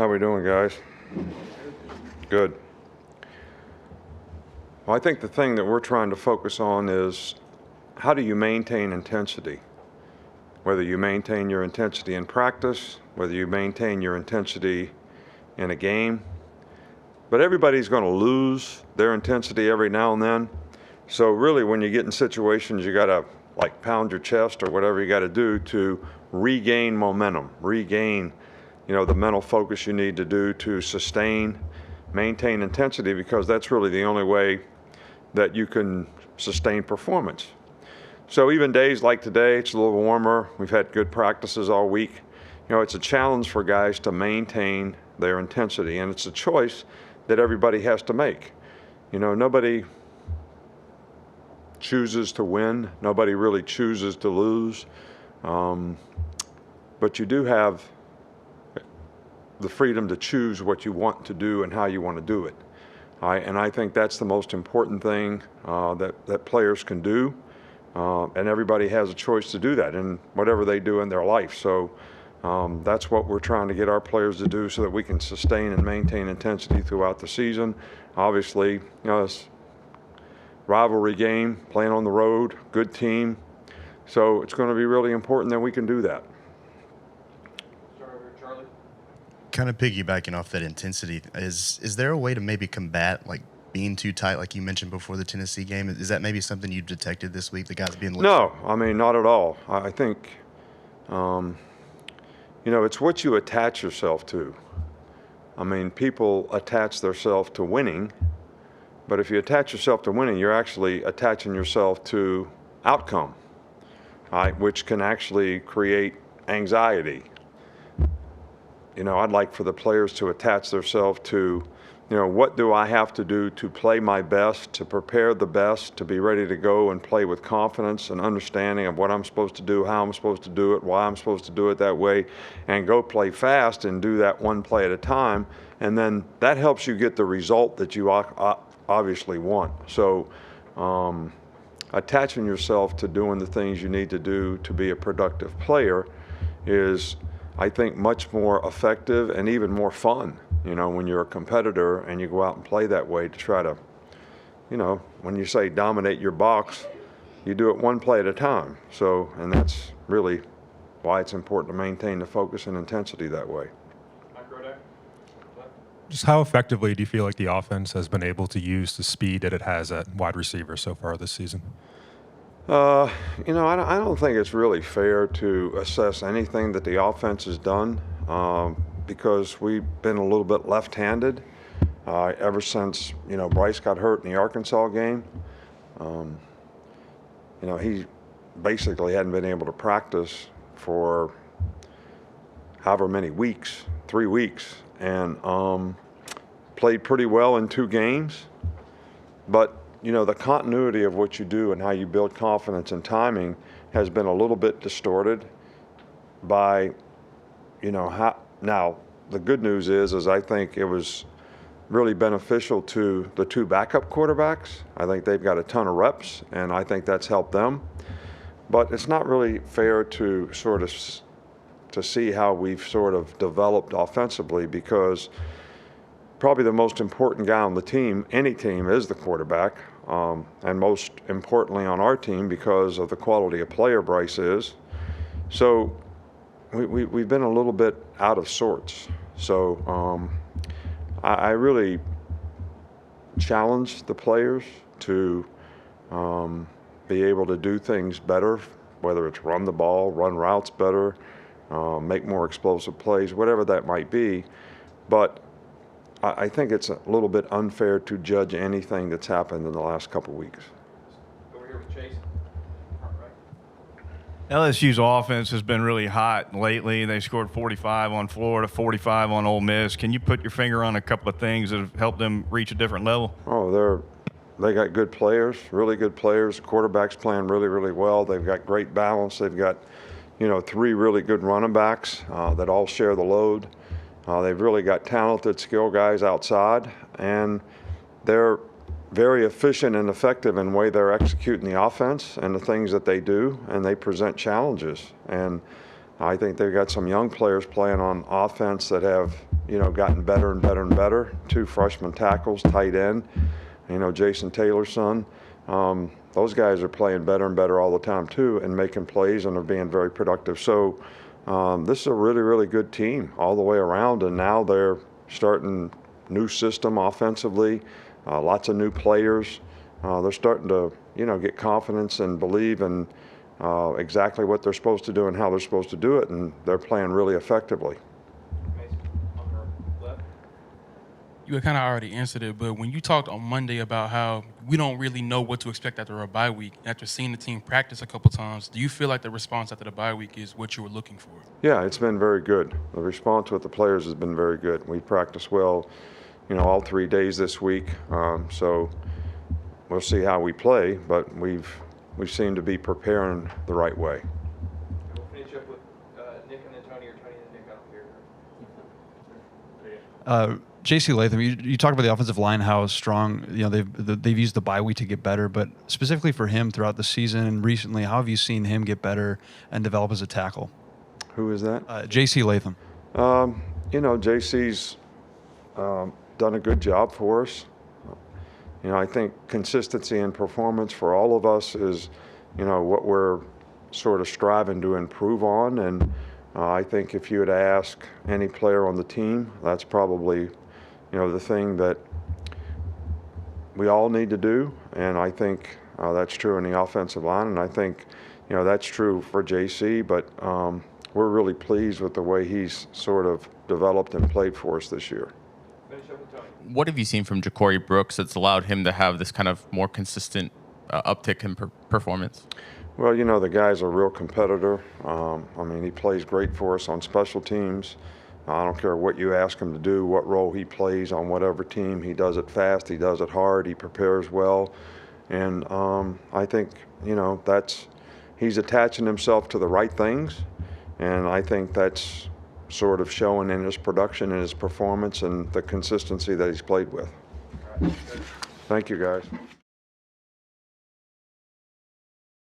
How we doing, guys? Good. Well, I think the thing that we're trying to focus on is how do you maintain intensity? Whether you maintain your intensity in practice, whether you maintain your intensity in a game. But everybody's going to lose their intensity every now and then. So really, when you get in situations, you got to like pound your chest or whatever you got to do to regain momentum, regain, the mental focus you need to do to sustain, maintain intensity, because that's really the only way that you can sustain performance. So even days like today, it's a little warmer. We've had good practices all week. It's a challenge for guys to maintain their intensity, and it's a choice that everybody has to make. Nobody chooses to win. Nobody really chooses to lose. But you do have the freedom to choose what you want to do and how you want to do it. And I think that's the most important thing that players can do. And everybody has a choice to do that in whatever they do in their life. So that's what we're trying to get our players to do so that we can sustain and maintain intensity throughout the season. Obviously, it's rivalry game, playing on the road, good team. So it's going to be really important that we can do that. Charlie? Kind of piggybacking off that intensity, is there a way to maybe combat like being too tight, like you mentioned before the Tennessee game? Is that maybe something you've detected this week, the guys being lifted? No, not at all. I think, it's what you attach yourself to. People attach themselves to winning, but if you attach yourself to winning, you're actually attaching yourself to outcome, right, which can actually create anxiety. I'd like for the players to attach themselves to, what do I have to do to play my best, to prepare the best, to be ready to go and play with confidence and understanding of what I'm supposed to do, how I'm supposed to do it, why I'm supposed to do it that way, and go play fast and do that one play at a time. And then that helps you get the result that you obviously want. So attaching yourself to doing the things you need to do to be a productive player is, I think, much more effective and even more fun, when you're a competitor and you go out and play that way to try to, when you say dominate your box, you do it one play at a time. So, and that's really why it's important to maintain the focus and intensity that way. Just how effectively do you feel like the offense has been able to use the speed that it has at wide receiver so far this season? I don't think it's really fair to assess anything that the offense has done because we've been a little bit left-handed ever since, Bryce got hurt in the Arkansas game. He basically hadn't been able to practice for however many weeks, 3 weeks, and played pretty well in 2 games. But the continuity of what you do and how you build confidence and timing has been a little bit distorted by, how. Now, the good news is I think it was really beneficial to the 2 backup quarterbacks. I think they've got a ton of reps, and I think that's helped them. But it's not really fair to to see how we've sort of developed offensively, because probably the most important guy on the team, any team, is the quarterback. And most importantly on our team, because of the quality of player Bryce is. So we've been a little bit out of sorts. So I really challenge the players to be able to do things better, whether it's run the ball, run routes better, make more explosive plays, whatever that might be. But I think it's a little bit unfair to judge anything that's happened in the last couple of weeks. Over here with Chase. LSU's offense has been really hot lately. They scored 45 on Florida, 45 on Ole Miss. Can you put your finger on a couple of things that have helped them reach a different level? Oh, they got good players, really good players. The quarterback's playing really, really well. They've got great balance. They've got, 3 really good running backs that all share the load. They've really got talented, skilled guys outside, and they're very efficient and effective in the way they're executing the offense and the things that they do, and they present challenges. And I think they've got some young players playing on offense that have, gotten better and better and better. 2 freshman tackles, tight end, Jason Taylor's son. Those guys are playing better and better all the time too, and making plays, and are being very productive. So this is a really, really good team all the way around, and now they're starting new system offensively, lots of new players. They're starting to, get confidence and believe in exactly what they're supposed to do and how they're supposed to do it, and they're playing really effectively. Mason, on her left. You had kind of already answered it, but when you talked on Monday about how we don't really know what to expect after a bye week, after seeing the team practice a couple times, do you feel like the response after the bye week is what you were looking for? Yeah, it's been very good. The response with the players has been very good. We practiced well, all 3 days this week. So we'll see how we play, but we seem to be preparing the right way. And we'll finish up with Nick and then Tony, or Tony and Nick. I don't care. J.C. Latham, you talked about the offensive line, how strong, they've used the bye week to get better, but specifically for him throughout the season and recently, how have you seen him get better and develop as a tackle? Who is that? J.C. Latham. JC's done a good job for us. I think consistency in performance for all of us is, what we're sort of striving to improve on. And I think if you had asked any player on the team, that's probably, the thing that we all need to do. And I think that's true in the offensive line. And I think, that's true for JC. But we're really pleased with the way he's sort of developed and played for us this year. Finish up with Tony. What have you seen from Ja'Cory Brooks that's allowed him to have this kind of more consistent uptick in performance? Well, the guy's a real competitor. He plays great for us on special teams. I don't care what you ask him to do, what role he plays on whatever team. He does it fast, he does it hard, he prepares well. And I think, he's attaching himself to the right things. And I think that's sort of showing in his production and his performance and the consistency that he's played with. All right. Good. Thank you, guys.